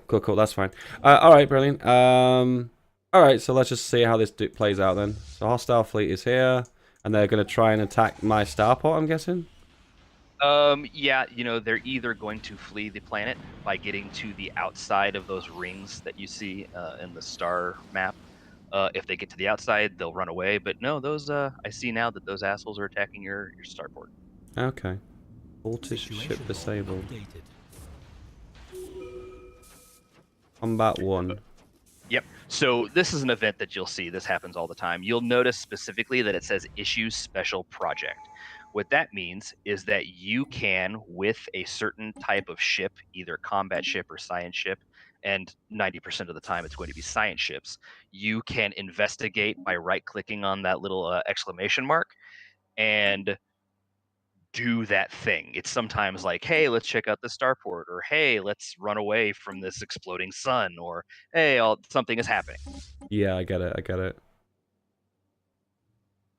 Cool. That's fine. All right, brilliant. All right, so let's just see how this plays out then. So hostile fleet is here, and they're going to try and attack my starport, I'm guessing. Yeah, they're either going to flee the planet by getting to the outside of those rings that you see in the star map. If they get to the outside, they'll run away. But no, those I see now that those assholes are attacking your starport. Okay. Voltage ship Situation log disabled. updated. Combat 1. Yep. So this is an event that you'll see. This happens all the time. You'll notice specifically that it says issue special project. What that means is that you can, with a certain type of ship, either combat ship or science ship, and 90% of the time it's going to be science ships, you can investigate by right clicking on that little exclamation mark and do that thing. It's sometimes like, hey, let's check out the starport, or hey, let's run away from this exploding sun, or hey, something is happening. Yeah, I get it. Okay,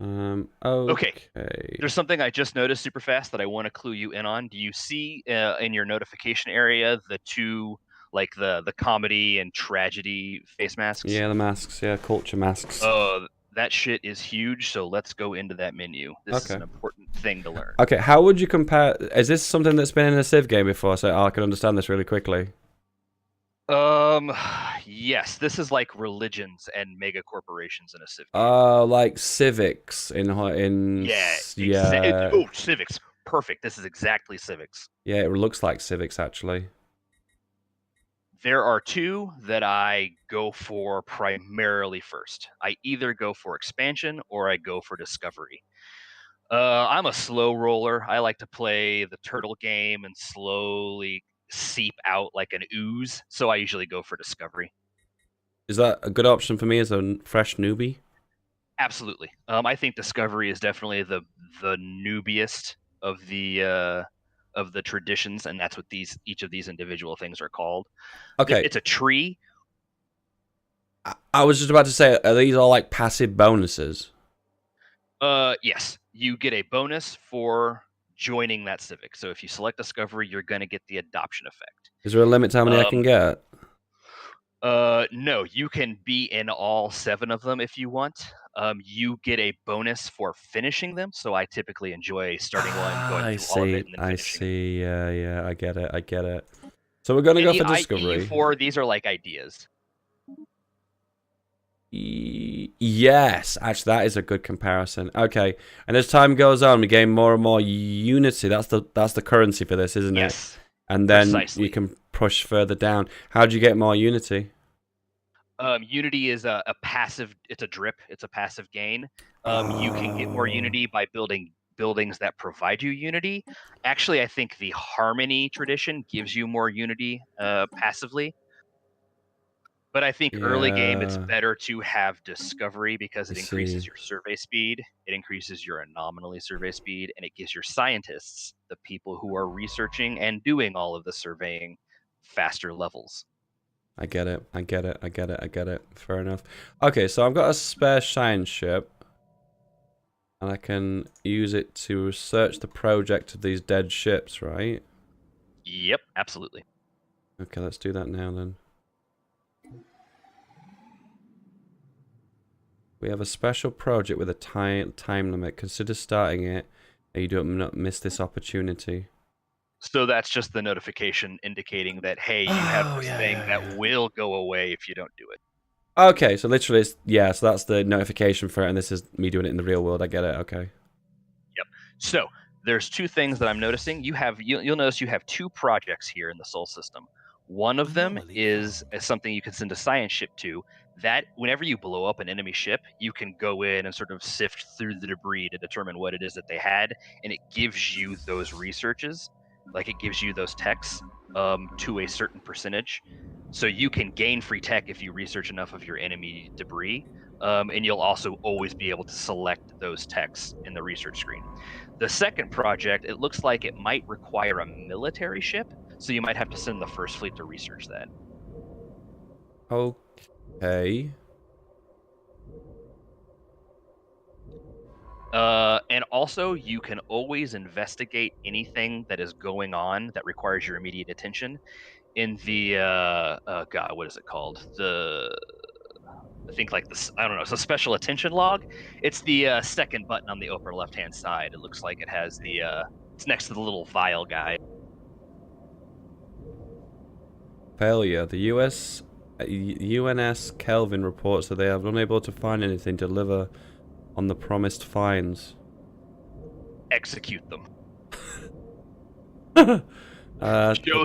Okay. there's something I just noticed super fast that I want to clue you in on. Do you see in your notification area the two, like the comedy and tragedy face masks? Yeah, the masks. Yeah, culture masks. That shit is huge. So let's go into that menu. This is Okay. an important thing to learn. Okay, how would you compare... Is this something that's been in a Civ game before, so I can understand this really quickly? Um, yes, this is like religions and mega corporations in a Civ game. Like civics Yeah, yeah. oh, civics. Perfect. This is exactly civics. Yeah, it looks like civics actually. There are two that I go for primarily first. I either go for expansion or I go for discovery. I'm a slow roller. I like to play the turtle game and slowly seep out like an ooze. So I usually go for discovery. Is that a good option for me as a fresh newbie? Absolutely. I think discovery is definitely the newbiest of the traditions, and that's what each of these individual things are called. Okay, It's a tree. I was just about to say, are these all like passive bonuses? Yes, you get a bonus for joining that civic. So if you select discovery, you're going to get the adoption effect. Is there a limit to how many I can Um, get? no, you can be in all 7 of them if you want. You get a bonus for finishing them. So I typically enjoy starting one, Ah, going through all of it, and then I finishing it. see. Yeah, I get it. So we're gonna And go for discovery. EU4, these are like ideas. Yes, actually, that is a good comparison. Okay, and as time goes on, we gain more and more unity. That's the currency for this, isn't it? Yes, And then you precisely. can push further down. How do you get more unity? Unity is a passive. It's a drip. It's a passive gain. You can get more Oh, unity by building buildings that provide you unity. Actually, I think the harmony tradition gives you more unity passively. But I think early game, it's yeah, better to have discovery because I it increases see. your survey speed, it increases your anomaly survey speed, and it gives your scientists, the people who are researching and doing all of the surveying, faster levels. I get it. Fair enough. Okay, so I've got a spare science ship, and I can use it to research the project of these dead ships, right? Yep, absolutely. Okay, let's do that now then. We have a special project with a time limit. Consider starting it, and you don't not miss this opportunity. So that's just the notification indicating that, hey, you have Oh this yeah, thing yeah, that yeah. will go away if you don't do it. Okay, so literally, yeah. So that's the notification for it, and this is me doing it in the real world. I get it. Okay. Yep. So there's two things that I'm noticing. You'll notice you have two projects here in the Sol system. One of them Anomaly is found. something you can send a science ship to. That whenever you blow up an enemy ship, you can go in and sort of sift through the debris to determine what it is that they had, and it gives you those researches, like it gives you those techs to a certain percentage. So you can gain free tech if you research enough of your enemy debris, and you'll also always be able to select those techs in the research screen. The second project, it looks like it might require a military ship, so you might have to send the first fleet to research that. Okay. And also, you can always investigate anything that is going on that requires your immediate attention in the God, what is it called? I think like this. I don't know. It's a special attention log. It's the second button on the upper left-hand side. It looks like it has the. It's next to the little vial guy. Failure. The UNS Kelvin reports that they are unable to find anything to deliver on the promised finds. Execute them. Show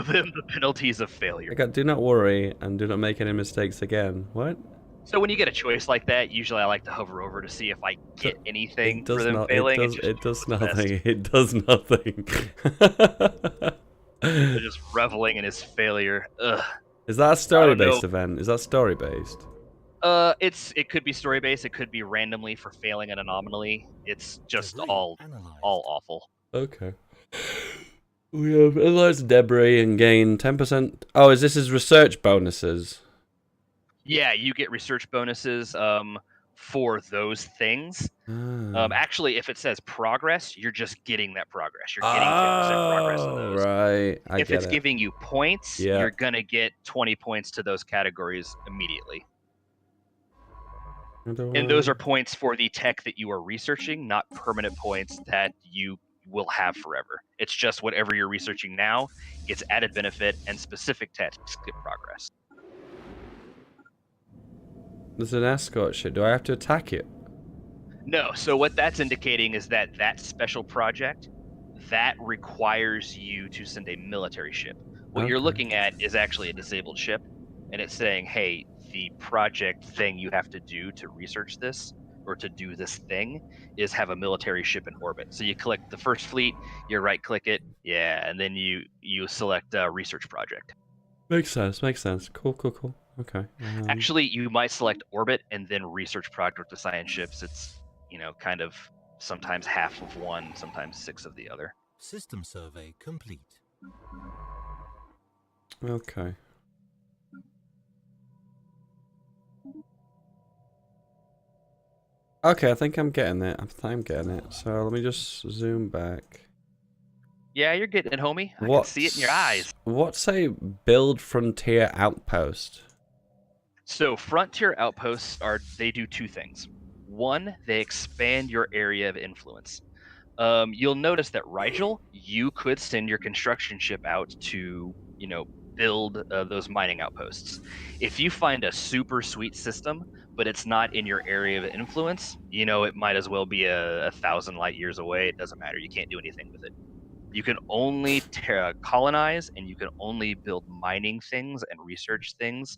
them the penalties of failure. Do not worry and do not make any mistakes again. What? So when you get a choice like that, usually I like to hover over to see if I get anything for them failing. It does nothing. It does nothing. They're just reveling in his failure. Ugh. Is that a story-based event? Is that story-based? It could be story-based. It could be randomly for failing an anomaly. It's just all awful. Okay. We have analyzed debris and gain 10%. Oh, this is research bonuses? Yeah, you get research bonuses for those things. Actually, if it says progress, you're just getting that progress. You're getting 10% progress of those. Right. If it's giving you points, yeah, you're going to get 20 points to those categories immediately. And those are points for the tech that you are researching, not permanent points that you will have forever. It's just whatever you're researching now gets added benefit, and specific techs get progress. There's an escort ship. Do I have to attack it? No. So what that's indicating is that that special project, that requires you to send a military ship. What you're looking at is actually a disabled ship, and it's saying, hey, the project thing you have to do to research this, or to do this thing, is have a military ship in orbit. So you click the first fleet, you right-click it, yeah, and then you select research project. Makes sense. Makes sense. Cool. Cool. Cool. Okay. Actually, you might select orbit and then research project assign ships. It's, kind of sometimes half of one, sometimes 6 of the other. System survey complete. Okay. Okay, I think I'm getting it. I'm getting it. So let me just zoom back. Yeah, you're getting it, homie. I can see it in your eyes. What's a build frontier outpost? So frontier outposts they do 2 things. One, they expand your area of influence. You'll notice that Rigel, you could send your construction ship out to, build those mining outposts. If you find a super sweet system, but it's not in your area of influence, it might as well be 1,000 light years away. It doesn't matter. You can't do anything with it. You can only colonize, and you can only build mining things and research things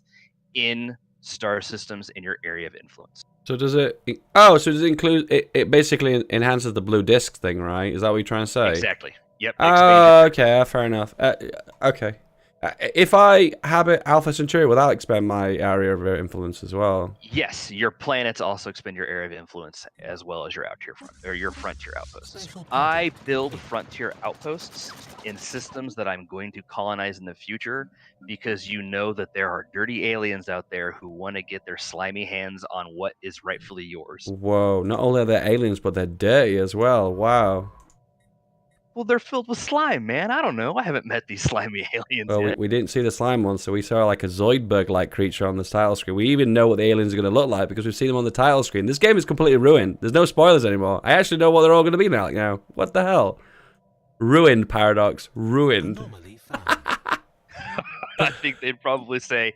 in star systems in your area of influence. So does it... Oh, so does it include... It basically enhances the blue disc thing, right? Is that what you're trying to say? Exactly. Yep. Okay, fair enough. Okay. If I habit Alpha Centauri, will that expand my area of influence as well? Yes, your planets also expand your area of influence as well as your your frontier outposts. I build frontier outposts in systems that I'm going to colonize in the future, because that there are dirty aliens out there who want to get their slimy hands on what is rightfully yours. Whoa, not only are they aliens, but they're dirty as well. Wow. Well, they're filled with slime, man. I don't know. I haven't met these slimy aliens yet. We didn't see the slime one, so we saw like a Zoidberg-like creature on the title screen. We even know what the aliens are going to look like because we've seen them on the title screen. This game is completely ruined. There's no spoilers anymore. I actually know what they're all going to be now. What the hell? Ruined, Paradox. Ruined. I think they'd probably say,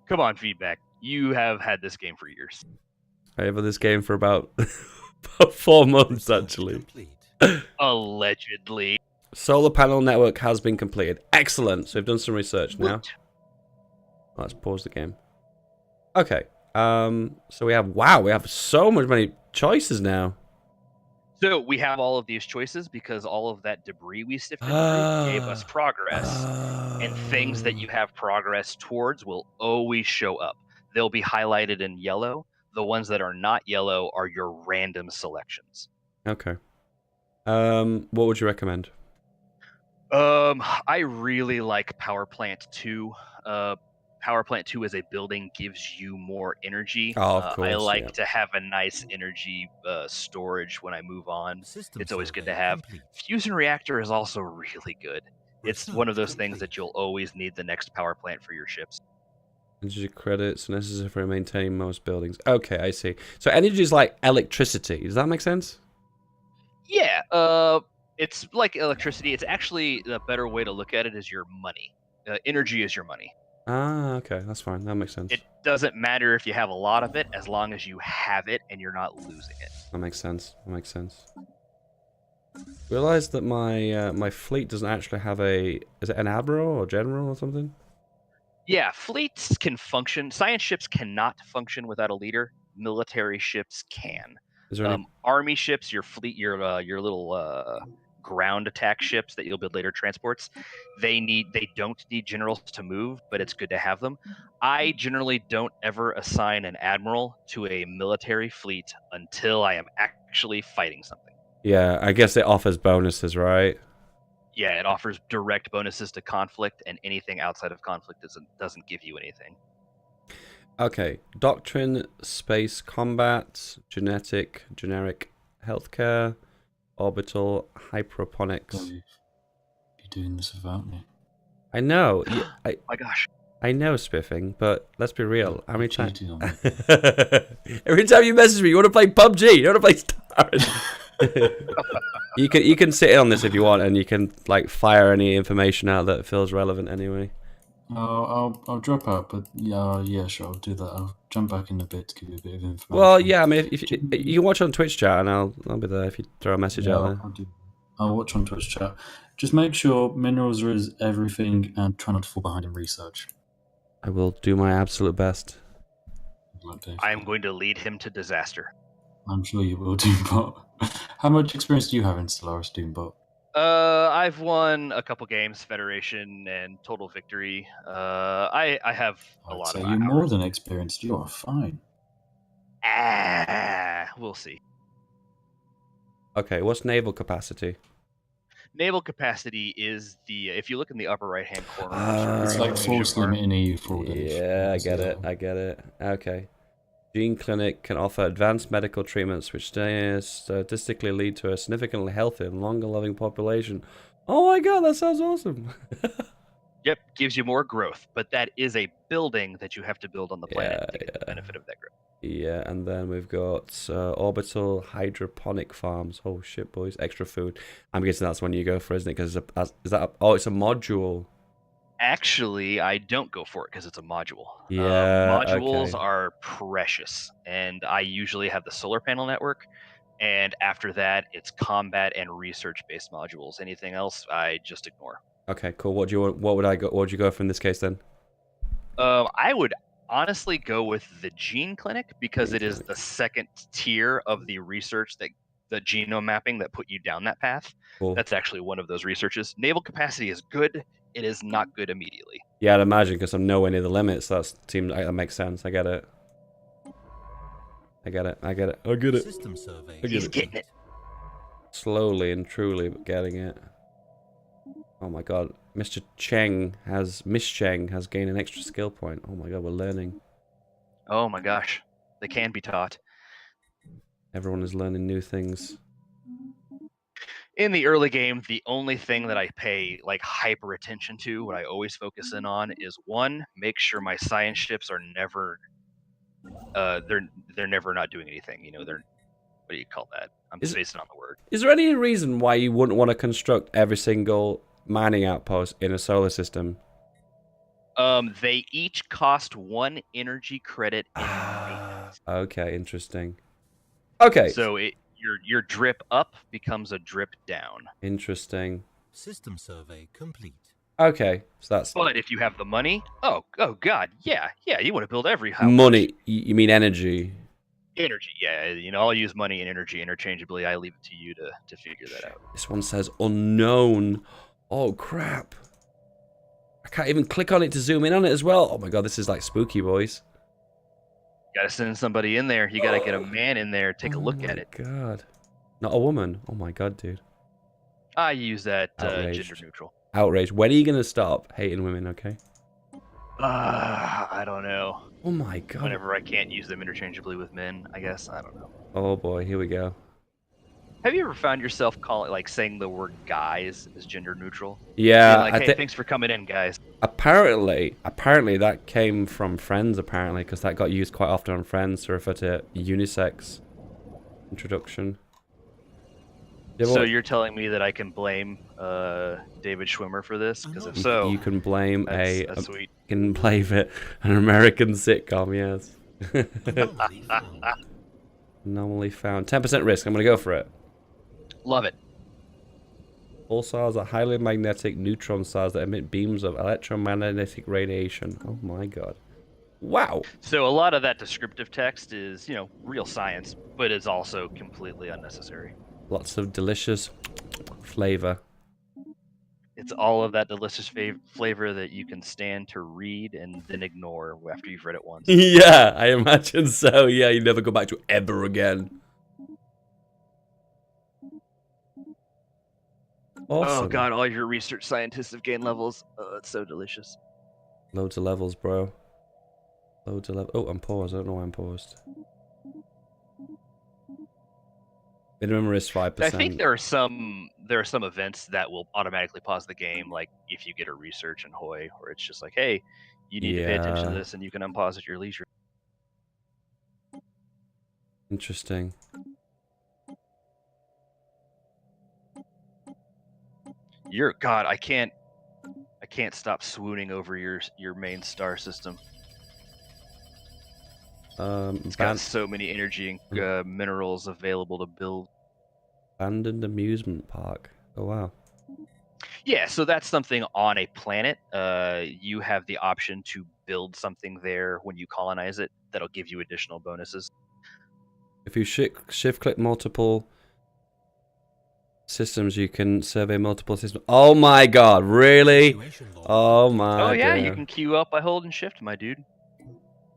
come on, Feedback. You have had this game for years. I have had this game for about 4 months, actually. Allegedly. Solar panel network has been completed. Excellent. So we've done some research now. Let's pause the game. Okay. So we have so many choices now. So we have all of these choices because all of that debris we sifted through gave us progress. And things that you have progress towards will always show up. They'll be highlighted in yellow. The ones that are not yellow are your random selections. Okay. What would you recommend? I really like Power Plant 2. Power Plant 2 as a building gives you more energy. Oh, of course, I like to have a nice energy storage when I move on. It's always good to have. Fusion Reactor is also really good. It's one of those things that you'll always need the next power plant for your ships. Energy credits necessary for maintaining most buildings. Okay, I see. So energy is like electricity. Does that make sense? Yeah, it's like electricity. It's actually a better way to look at it is your money. Energy is your money. Ah, okay, that's fine. That makes sense. It doesn't matter if you have a lot of it, as long as you have it and you're not losing it. That makes sense. That makes sense. Realize that my my fleet doesn't actually have a. Is it an admiral or general or something? Yeah, fleets can function. Science ships cannot function without a leader. Military ships can. Is there any? Army ships, your fleet, your little ground attack ships that you'll build later transports, they don't need generals to move, but it's good to have them. I generally don't ever assign an admiral to a military fleet until I am actually fighting something. Yeah, I guess it offers bonuses, right? Yeah, it offers direct bonuses to conflict, and anything outside of conflict doesn't give you anything. Okay, doctrine, space combat, generic healthcare, orbital, hydroponics. You're doing this without me. I know. Oh my gosh. I know spiffing, but let's be real. How many times? cheating on me. Every time you message me, you want to play PUBG. You want to play STELLARIS. you can sit in on this if you want, and you can like fire any information out that feels relevant anyway. I'll drop out, but yeah, sure, I'll do that. I'll jump back in a bit to give you a bit of information. Well, yeah, I mean, if you can watch on Twitch chat, and I'll be there if you throw a message out there. I'll watch on Twitch chat. Just make sure minerals are everything, and try not to fall behind in research. I will do my absolute best. I am going to lead him to disaster. I'm sure you will, Doombot. How much experience do you have in Stellaris, Doombot? I've won a couple games, Federation and Total Victory. I have a lot So of you're hours. more than experienced. You are fine. We'll see. Okay, what's naval capacity? Naval capacity is the if you look in the upper right hand corner. It's like force limit in EU fraud. Yeah, I get it. I get it. Okay. Gene Clinic can offer advanced medical treatments which statistically lead to a significantly healthier and longer living population. Oh my god, that sounds awesome. Yep, gives you more growth, but that is a building that you have to build on the planet to get the benefit of that growth. Yeah, and then we've got orbital hydroponic farms. Oh shit, boys! Extra food. I'm guessing that's one you go for, isn't it? Because it's a module. Actually, I don't go for it because it's a module. Yeah, modules okay. are precious, and I usually have the solar panel network. And after that, it's combat and research-based modules. Anything else, I just ignore. Okay, cool. What would you go for in this case then? I would honestly go with the Gene Clinic because it is the second tier of the research that the genome mapping that put you down that path. Cool. That's actually one of those researches. Naval capacity is good. It is not good immediately. Yeah, I'd imagine because I'm nowhere near the limits. That makes sense. I get it. I get it. System survey. He's getting it. Slowly and truly getting it. Oh my god. Miss Cheng has gained an extra skill point. Oh my god, we're learning. Oh my gosh. They can be taught. Everyone is learning new things. In the early game, the only thing that I pay like hyper attention to, what I always focus in on, is one, make sure my science ships are never they're never not doing anything. You know, they're what do you call that? I'm spacing on the word. Is there any reason why you wouldn't want to construct every single mining outpost in a solar system? They each cost 1 energy credit in maintenance. Okay, interesting. Okay. So your drip up becomes a drip down. Interesting. System survey complete. Okay, so that's... But if you have the money, oh god, yeah, you want to build every house. Money, you mean energy? Energy, yeah. You know, I'll use money and energy interchangeably. I leave it to you to figure that out. This one says unknown. Oh crap! I can't even click on it to zoom in on it as well. Oh my god, this is like spooky, boys. You gotta send somebody in there. You gotta get a man in there. Take a look at it. Oh my god, not a woman. Oh my god, dude. I use that Outraged. gender neutral. Outrage. When are you gonna stop hating women? Okay. I don't know. Oh my god. Whenever I can't use them interchangeably with men, I guess. I don't know. Oh boy, here we go. Have you ever found yourself saying the word guys as gender neutral? Yeah, Being like, hey, thanks for coming in, guys. apparently that came from Friends, apparently, because that got used quite often on Friends to refer to unisex introduction. Yeah, So you're telling me that I can blame David Schwimmer for this? Because if so, you can blame that's you sweet. can blame it an American sitcom, yes. Anomaly found. Anomaly found. 10% risk. I'm gonna go for it. Love it. All stars are highly magnetic neutron stars that emit beams of electromagnetic radiation. Oh my god. Wow. So a lot of that descriptive text is, real science, but is also completely unnecessary. Lots of delicious flavor. It's all of that delicious flavor that you can stand to read and then ignore after you've read it once. Yeah, I imagine so. Yeah, you never go back to ever again. Awesome. Oh god, all your research scientists have gained levels. Oh, it's so delicious. Loads of levels, bro. Loads of levels. Oh, I'm paused. I don't know why I'm paused. Minimum risk 5%. I think there are some events that will automatically pause the game, like if you get a research in Hoi, where it's just like, hey, you need to pay attention to this, and you can unpause at your leisure. Interesting. God, I can't stop swooning over your main star system. It's got so many energy and minerals available to build. Abandoned amusement park. Oh wow. Yeah, so that's something on a planet. You have the option to build something there when you colonize it. That'll give you additional bonuses. If you shift click multiple systems, you can survey multiple systems. Oh my god, really? Situation log Oh complete. my Oh yeah, damn. you can queue up by holding shift, my dude.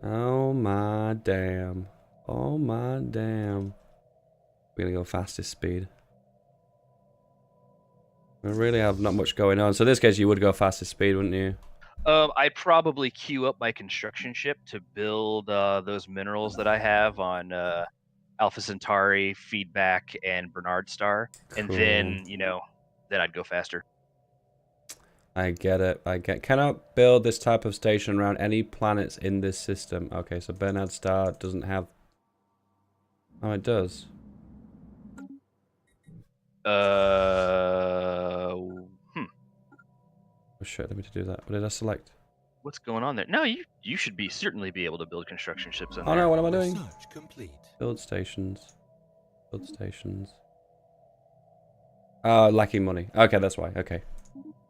Oh my damn. Oh my damn. We're gonna go fastest speed. We really have not much going on. So in this case, you would go fastest speed, wouldn't you? I'd probably queue up my construction ship to build those minerals that I have on Alpha Centauri, Feedback, and Bernard Star, and then then I'd go faster. I get it. Cannot build this type of station around any planets in this system. Okay, so Bernard Star doesn't have. Oh, it does. Oh shit, let me do that. What did I select? What's going on there? No, you should certainly be able to build construction ships in Oh there. no, what am I doing? Research complete. Build stations. Build stations. Lacking money. Okay, that's why. Okay.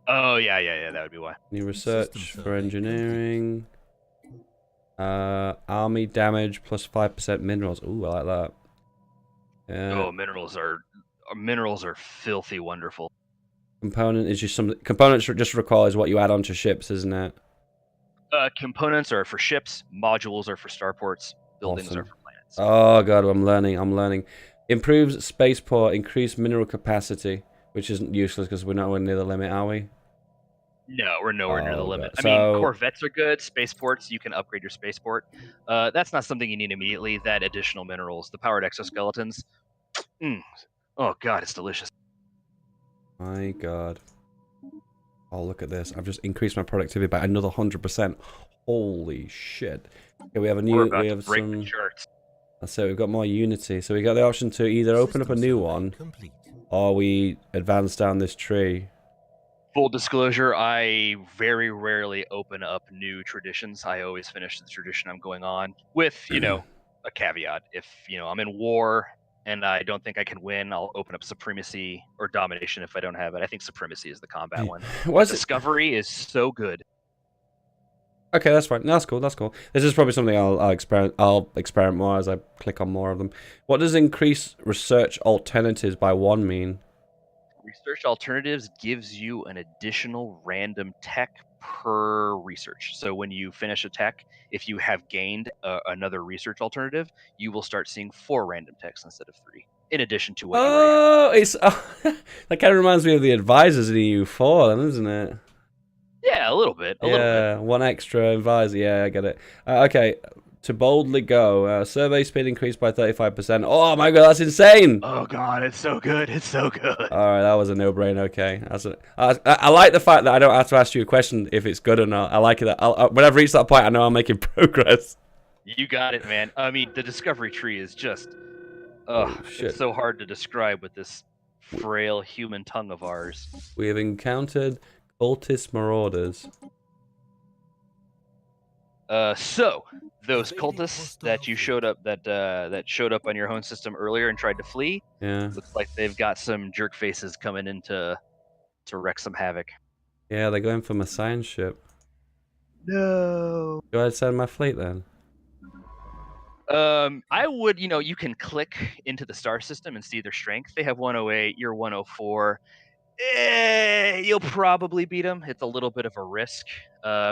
Oh yeah, that would be why. New research System for survey engineering. Army damage plus 5% minerals. Ooh, I like that. Yeah. Oh, minerals are filthy wonderful. Component is just some components just requires what you add onto ships, isn't it? Components are for ships, modules are for starports, buildings Awesome. are for planets. Oh god, I'm learning. Improves spaceport, increased mineral capacity, which isn't useless because we're nowhere near the limit, are we? No, we're nowhere near the Oh, limit. God. I mean, So- corvettes are good. Spaceports, you can upgrade your spaceport. That's not something you need immediately. That additional minerals, the powered exoskeletons. Oh god, it's delicious. My god. Oh, look at this. I've just increased my productivity by another 100%. Holy shit. Okay, we have a new... We're about we to have break some... the charts. That's it, we've got more Unity. So we got the option to either open up a System new survey one, complete. or we advance down this tree. Full disclosure, I very rarely open up new traditions. I always finish the tradition I'm going on with, a caveat. If, I'm in war and I don't think I can win, I'll open up supremacy or domination if I don't have it. I think supremacy is the combat one. What's it? Discovery is so good. Okay, that's fine. That's cool. That's cool. This is probably something I'll experiment. I'll experiment more as I click on more of them. What does increase research alternatives by 1 mean? Research alternatives gives you an additional random tech per research. So when you finish a tech, if you have gained another research alternative, you will start seeing 4 random techs instead of 3, in addition to what you already have. Oh, it's that kind of reminds me of the advisors in EU4, then, isn't it? Yeah, a little bit. A little bit. One extra advisor. Yeah, I get it. Okay, to boldly go. Survey speed increased by 35%. Oh my god, that's insane! Oh god, it's so good. It's so good. Alright, that was a no-brainer. Okay, I like the fact that I don't have to ask you a question if it's good or not. I like it that when I've reached that point, I know I'm making progress. You got it, man. I mean, the discovery tree is just, Shit. it's so hard to describe with this frail human tongue of ours. We have encountered cultist marauders. So those Evading cultists hostile that you showed up that showed up on your home system earlier and tried to flee, Yeah, looks like they've got some jerk faces coming in to wreak some havoc. yeah, they're going for my science ship. No. Go ahead, send my fleet then. I would, you can click into the star system and see their strength. They have 108, you're 104. You'll probably beat them. It's a little bit of a risk.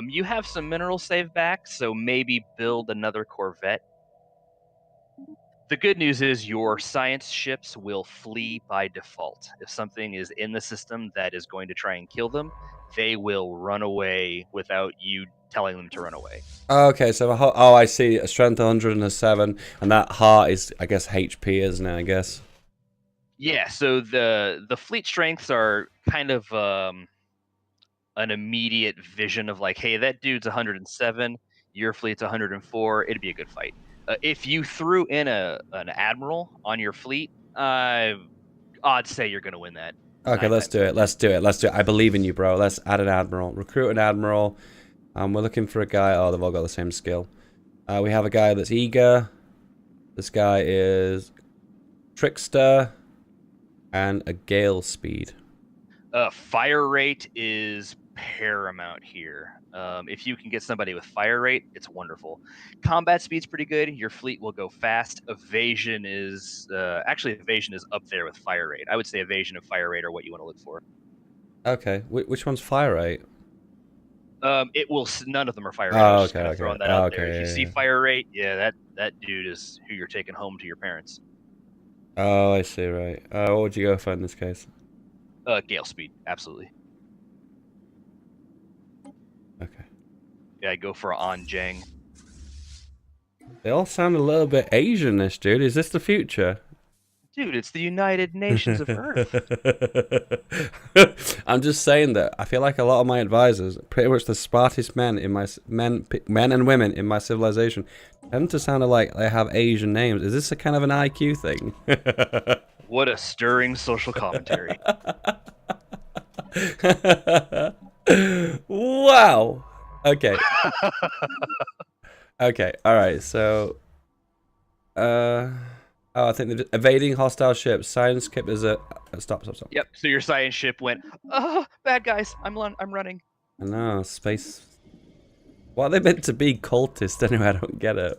You have some mineral save back, so maybe build another Corvette. The good news is your science ships will flee by default. If something is in the system that is going to try and kill them, they will run away without you telling them to run away. Okay, so I see a strength 107, and that heart is, I guess, HP, isn't it? I guess. Yeah, so the fleet strengths are kind of an immediate vision of like, hey, that dude's 107, your fleet's 104. It'd be a good fight. If you threw in an admiral on your fleet, I'd say you're gonna win that. Okay, let's do it. Let's do it. Let's do it. I believe in you, bro. Let's add an admiral. Recruit an admiral. We're looking for a guy. Oh, they've all got the same skill. We have a guy that's eager. This guy is trickster and a gale speed. Fire rate is paramount here. If you can get somebody with fire rate, it's wonderful. Combat speed's pretty good. Your fleet will go fast. Evasion is evasion is up there with fire rate. I would say evasion and fire rate are what you want to look for. Okay, which one's fire rate? It will. None of them are fire rate. Oh, I was just kind of throwing that out there. If you see yeah. fire rate, yeah, that dude is who you're taking home to your parents. Oh, I see. Right. What would you go for in this case? Gale speed, absolutely. Okay. Yeah, I go for On Jang. They all sound a little bit Asian-ish, dude. Is this the future? Dude, it's the United Nations of Earth. I'm just saying that I feel like a lot of my advisors, pretty much the smartest men in my men and women in my civilization, tend to sound like they have Asian names. Is this a kind of an IQ thing? What a stirring social commentary. Wow. Okay. Okay. All right. So, I think they're evading hostile ships. Science ship is a stop. Yep. So your science ship went. Oh, bad guys! I'm running. I know space. What are they meant to be? Cultists? Anyway, I don't get it.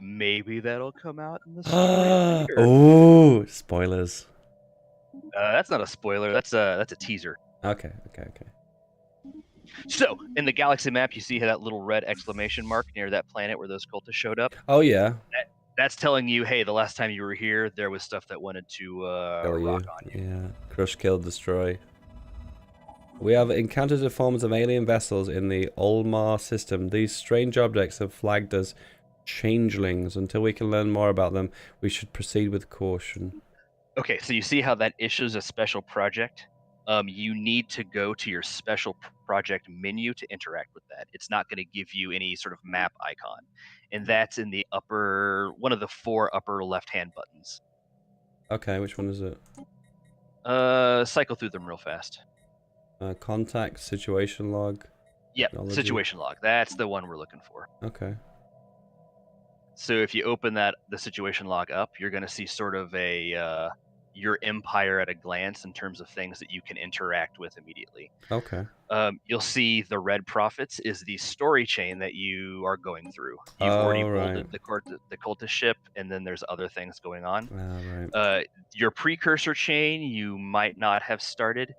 Maybe that'll come out in the story later. Oh, spoilers. That's not a spoiler. That's a teaser. Okay. So in the galaxy map, you see that little red exclamation mark near that planet where those cultists showed up. Oh yeah. That's telling you, hey, the last time you were here, there was stuff that wanted to rock on you. Yeah. Crush, kill, destroy. We have encountered the forms of alien vessels in the Olmar system. These strange objects have flagged as changelings. Until we can learn more about them, we should proceed with caution. Okay, so you see how that issues a special project? You need to go to your special project menu to interact with that. It's not going to give you any sort of map icon. And that's in the one of the 4 upper left-hand buttons. Okay, which one is it? Cycle through them real fast. Contact, situation log. Yep, Technology. situation log. That's the one we're looking for. Okay. So if you open the situation log up, you're going to see sort of your empire at a glance in terms of things that you can interact with immediately. Okay. You'll see the red profits is the story chain that you are going through. You've already molded the cultist ship, and then there's other things going on. Right. Your precursor chain you might not have started.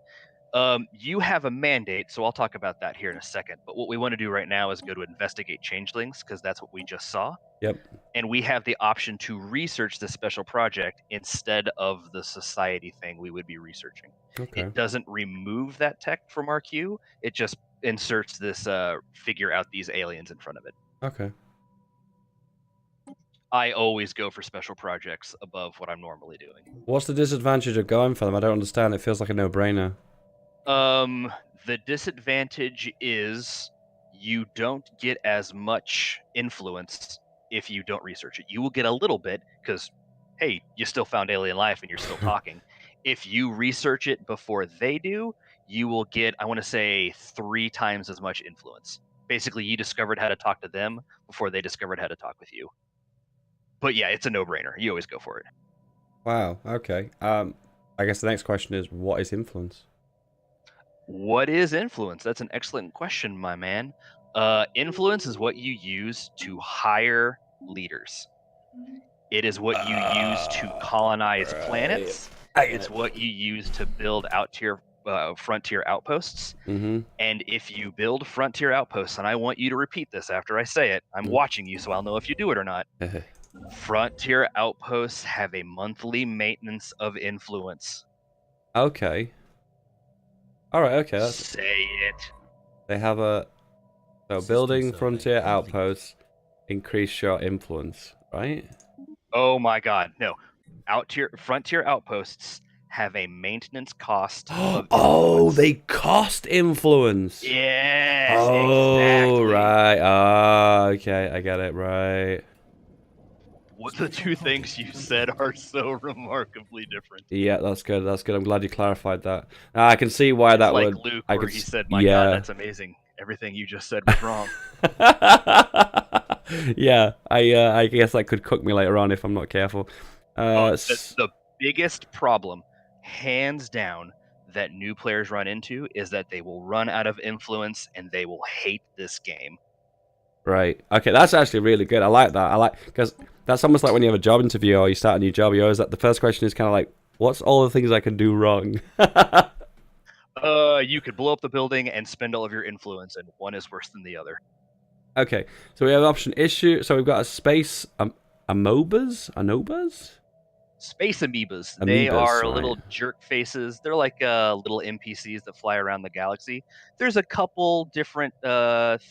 You have a mandate, so I'll talk about that here in a second. But what we want to do right now is go to investigate changelings, because that's what we just saw. Yep. And we have the option to research the special project instead of the society thing we would be researching. Okay. It doesn't remove that tech from our queue. It just inserts this figure out these aliens in front of it. Okay. I always go for special projects above what I'm normally doing. What's the disadvantage of going for them? I don't understand. It feels like a no-brainer. The disadvantage is you don't get as much influence if you don't research it. You will get a little bit because, hey, you still found alien life and you're still talking. If you research it before they do, you will get, I want to say, 3 times as much influence. Basically, you discovered how to talk to them before they discovered how to talk with you. But yeah, it's a no-brainer. You always go for it. Wow. Okay. I guess the next question is, what is influence? What is influence? That's an excellent question, my man. Influence is what you use to hire leaders. It is what you use to colonize planets. It's what you use to build frontier outposts. Mm-hmm. And if you build frontier outposts, and I want you to repeat this after I say it, I'm watching you, so I'll know if you do it or not. Frontier outposts have a monthly maintenance of influence. Okay. All right. Okay. That's... Say it. They have a building frontier outposts increase your influence, right? Oh my God, no! Frontier outposts have a maintenance cost of Oh, influence. they cost influence. Yes, Oh, exactly. right. Ah, okay. I get it. Right. What the two things you said are so remarkably different. Yeah, that's good. That's good. I'm glad you clarified that. I can see why It's that like would. Luke, I where could. he said, "My God, Yeah. that's amazing. Everything you just said was wrong." Yeah. I guess that could cook me later on if I'm not careful. The biggest problem, hands down, that new players run into is that they will run out of influence and they will hate this game. Right. Okay, that's actually really good. I like that. I like because that's almost like when you have a job interview or you start a new job. You always the first question is kind of like, "What's all the things I can do wrong?" You could blow up the building and spend all of your influence, and one is worse than the other. Okay, so we have option issue. So we've got a space anobas. Space amoebas. They Amoebas, are right. little jerk faces. They're like little NPCs that fly around the galaxy. There's a couple different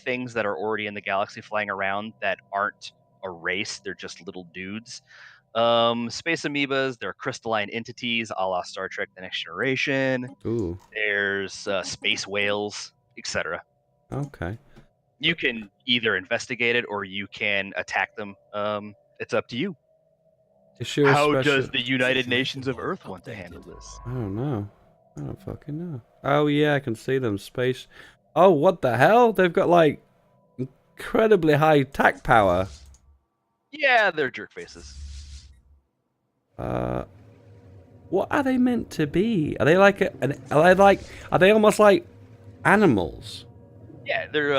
things that are already in the galaxy flying around that aren't a race. They're just little dudes. Space amoebas, they're crystalline entities a la Star Trek The Next Generation. Ooh. There's space whales, etc. Okay. You can either investigate it or you can attack them. It's up to you. How does the United Nations of Earth want to handle this? I don't know. I don't fucking know. Oh yeah, I can see them. Space. Oh, what the hell? They've got like incredibly high attack power. Yeah, they're jerk faces. What are they meant to be? Are they like are they almost like animals? Yeah, they're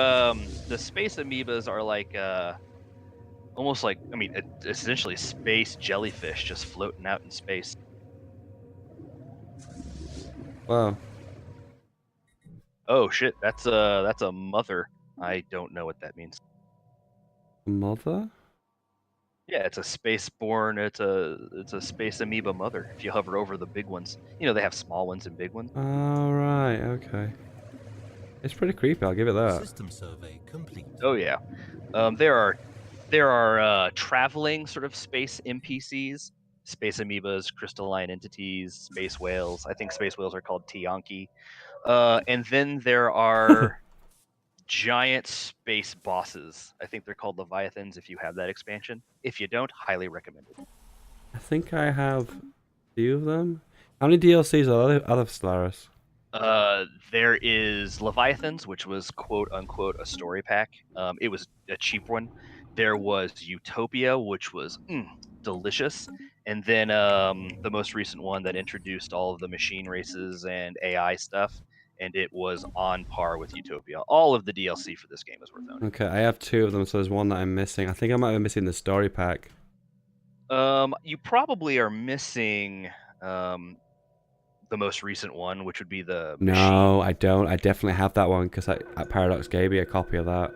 the space amoebas are like almost like, I mean, essentially space jellyfish just floating out in space. Wow. Oh shit, that's a mother. I don't know what that means. Mother? Yeah, it's a spaceborn. It's a space amoeba mother. If you hover over the big ones, they have small ones and big ones. All right. Okay. It's pretty creepy. I'll give it that. System survey complete. Oh yeah, there are traveling sort of space NPCs, space amoebas, crystalline entities, space whales. I think space whales are called Tianki. And then there are giant space bosses. I think they're called Leviathans if you have that expansion. If you don't, highly recommend it. I think I have a few of them. How many DLCs are there of Stellaris? There is Leviathans, which was quote unquote a story pack. It was a cheap one. There was Utopia, which was delicious. And then the most recent one that introduced all of the machine races and AI stuff, and it was on par with Utopia. All of the DLC for this game is worth owning. Okay, I have 2 of them, so there's one that I'm missing. I think I might be missing the story pack. You probably are missing the most recent one, which would be the No, machine. I don't. I definitely have that one because Paradox gave me a copy of that.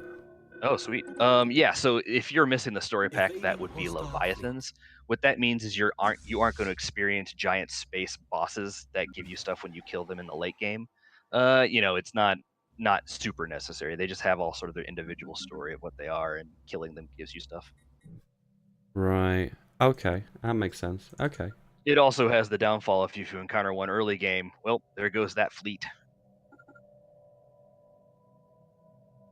Oh, sweet. Yeah. So if you're missing the story pack, that would be Leviathans. What that means is you aren't going to experience giant space bosses that give you stuff when you kill them in the late game. It's not not super necessary. They just have all sort of their individual story of what they are, and killing them gives you stuff. Right. Okay, that makes sense. Okay. It also has the downfall if you encounter one early game, well, there goes that fleet.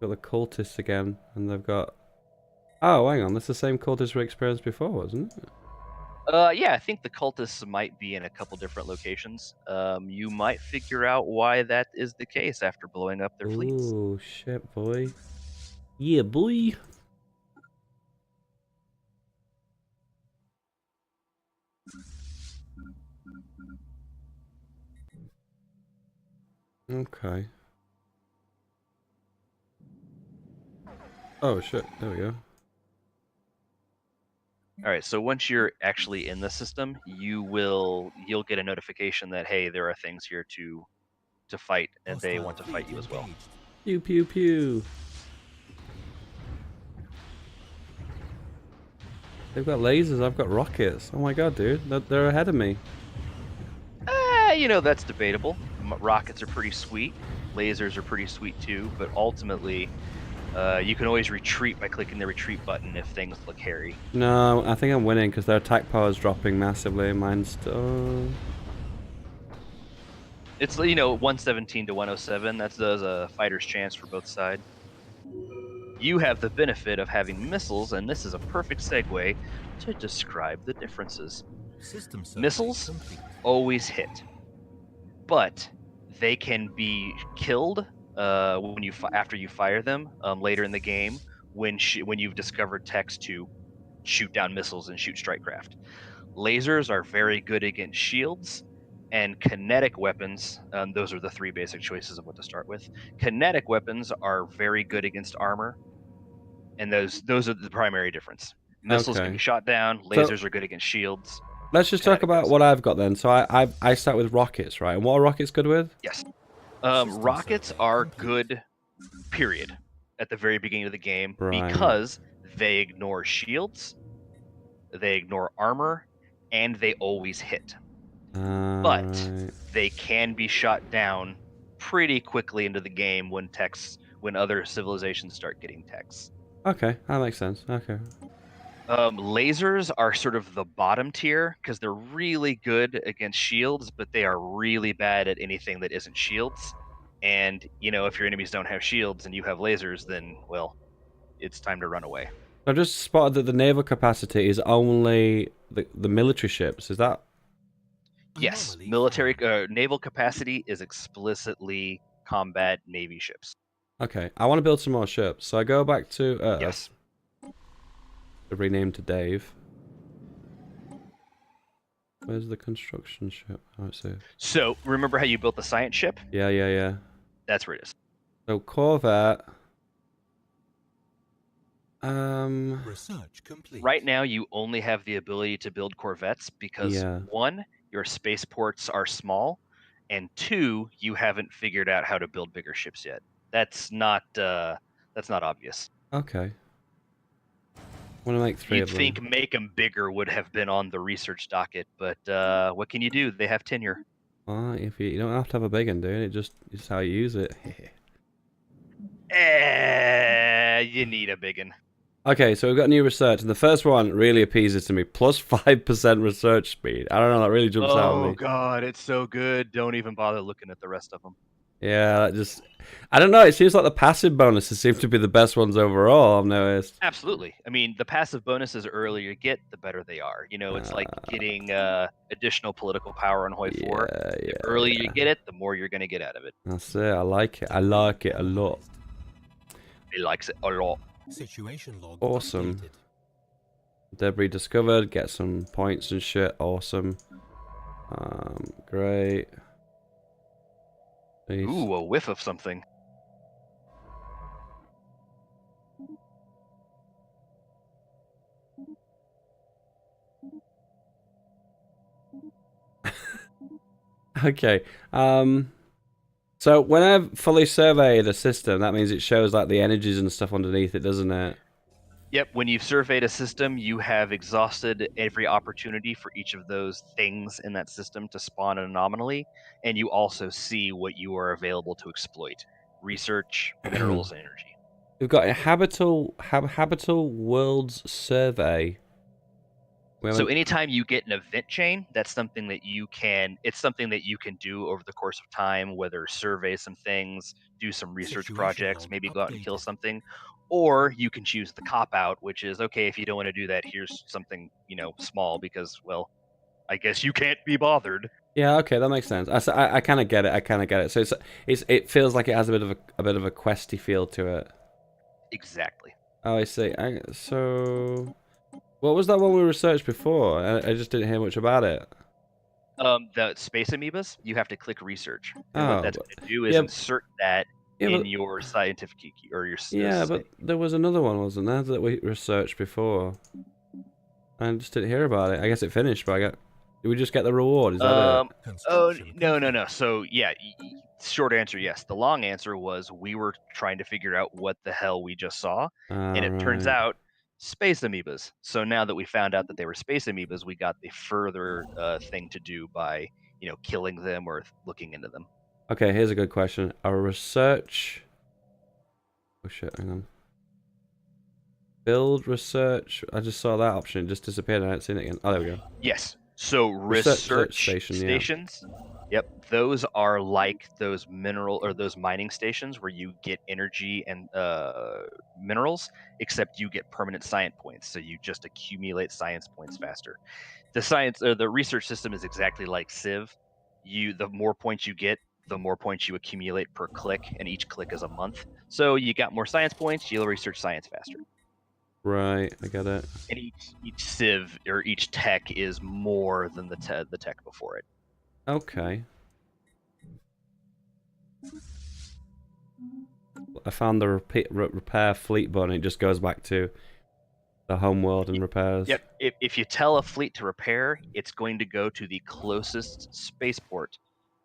Got the cultists again, and they've got. Oh, hang on, that's the same cultists we experienced before, wasn't it? Yeah, I think the cultists might be in a couple different locations. You might figure out why that is the case after blowing up their fleets. Oh shit, boy. Yeah, boy. Okay. Oh shit, there we go. All right, so once you're actually in the system, you'll get a notification that, hey, there are things here to fight, and they Hostile want to fight fleet you as well. engaged. Pew pew pew. They've got lasers, I've got rockets. Oh my god, dude, they're ahead of me. That's debatable. Rockets are pretty sweet. Lasers are pretty sweet too, but ultimately, you can always retreat by clicking the retreat button if things look hairy. No, I think I'm winning because their attack power is dropping massively. Mine's still. It's 117 to 107. That's a fighter's chance for both sides. You have the benefit of having missiles, and this is a perfect segue to describe the differences. System survey Missiles complete. always hit, but they can be killed when after you fire them later in the game when you've discovered text to shoot down missiles and shoot strike craft. Lasers are very good against shields, and kinetic weapons. Those are the three basic choices of what to start with. Kinetic weapons are very good against armor, and those are the primary difference. Missiles can Okay. be shot down. Lasers are good against shields. Let's just talk Kinetic about guns. what I've got then. So I start with rockets, right? And what are rockets good with? Yes. System Rockets survey are complete. good, period, at the very beginning of the game Right. because they ignore shields, they ignore armor, and they always hit. But Right. they can be shot down pretty quickly into the game when other civilizations start getting techs. Okay, that makes sense. Okay. Lasers are sort of the bottom tier because they're really good against shields, but they are really bad at anything that isn't shields. And if your enemies don't have shields and you have lasers, then well, it's time to run away. I just spotted that the naval capacity is only the military ships. Is that Yes, Anomaly military found. naval capacity is explicitly combat navy ships. okay? I want to build some more ships, so I go back to Earth. Yes. Renamed to Dave. Where's the construction ship? Oh, it's here. So remember how you built the science ship? Yeah, yeah, yeah. That's where it is. So Corvette. Research complete. Right now, you only have the ability to build corvettes because Yeah. 1, your spaceports are small, and 2, you haven't figured out how to build bigger ships yet. That's not obvious. Okay. Want to make 3 You'd of them. think make them bigger would have been on the research docket, but what can you do? They have tenure. Well, if you don't have to have a big one, dude. It's how you use it. You need a big one. Okay, so we've got new research, and the first one really appeases to me. Plus 5% research speed. I don't know, that really jumps out at me. Oh god, it's so good. Don't even bother looking at the rest of them. Yeah, that just... I don't know, it seems like the passive bonuses seem to be the best ones overall, I've noticed. Absolutely. I mean, the passive bonuses earlier you get, the better they are. It's like getting additional political power on Hoi 4. The earlier you get it, the more you're going to get out of it. That's it, I like it. I like it a lot. He likes it a lot. Situation log Awesome. updated. Debris discovered, get some points and shit, awesome. Great. Nice. Ooh, a whiff of something. Okay. So when I fully survey the system, that means it shows like the energies and stuff underneath it, doesn't it? Yep, when you've surveyed a system, you have exhausted every opportunity for each of those things in that system to spawn an anomaly, and you also see what you are available to exploit. research, minerals, and energy. We've got a habitable worlds survey. So anytime you get an event chain, that's something that you can. It's something that you can do over the course of time. Whether survey some things, do some research Situation projects, log maybe go out and kill updated. something, or you can choose the cop out, which is okay if you don't want to do that. Here's something small because I guess you can't be bothered. Yeah, okay, that makes sense. I kind of get it. I kind of get it. So it feels like it has a bit of a questy feel to it. Exactly. Oh, I see. So, what was that one we researched before? I just didn't hear much about it. The space amoebas, you have to click research, and Oh, what that's but- going to do is yeah, insert that yeah, in but your scientific key or your. yeah, but there was another one, wasn't there, that we researched before? I just didn't hear about it. I guess it finished, but did we just get the reward? Is that it? Oh Construction no. complete. So yeah, short answer yes. The long answer was we were trying to figure out what the hell we just saw, and it turns Right. out space amoebas. So now that we found out that they were space amoebas, we got the further thing to do by killing them or looking into them. Okay, here's a good question. A research. Oh shit! Hang on. Build research. I just saw that option. It just disappeared. I haven't seen it again. Oh, there we go. Yes. So Research research station, yeah. stations. Yep, those are like those mineral or those mining stations where you get energy and minerals, except you get permanent science points. So you just accumulate science points faster. The science or the research system is exactly like Civ. The more points you get, the more points you accumulate per click, and each click is a month. So you got more science points, you'll research science faster. Right, I get it. And each civ or each tech is more than the tech before it. Okay. I found the repair fleet button. It just goes back to the home world and repairs. Yep. If you tell a fleet to repair, it's going to go to the closest spaceport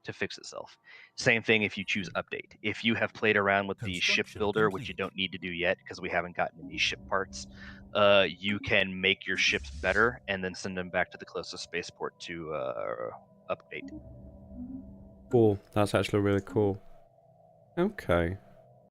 to fix itself. Same thing if you choose update. If you have played around with the ship Construction builder, which you complete. don't need to do yet because we haven't gotten any ship parts, you can make your ships better and then send them back to the closest spaceport to update. Cool. That's actually really cool. Okay.